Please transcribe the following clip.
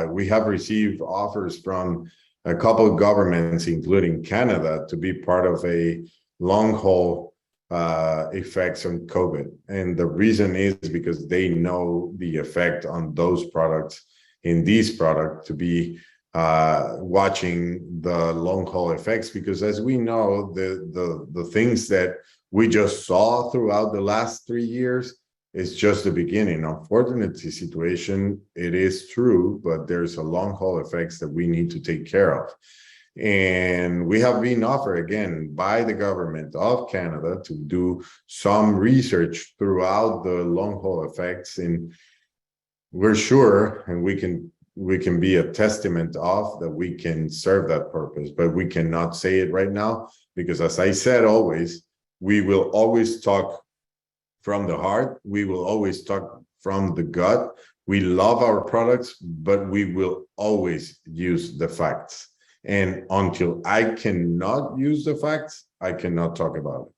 we have received offers from a couple of governments, including Canada, to be part of a long haul effects on COVID. And the reason is because they know the effect on those products, in these products, to be watching the long haul effects, because as we know, the things that we just saw throughout the last 3 years is just the beginning. Unfortunately, situation, it is true, but there's a long haul effects that we need to take care of. And we have been offered again by the government of Canada to do some research throughout the long haul effects, and we're sure, and we can be a testament of that we can serve that purpose, but we cannot say it right now because, as I said, always, we will always talk from the heart. We will always talk from the gut. We love our products, but we will always use the facts. And until I cannot use the facts, I cannot talk about it.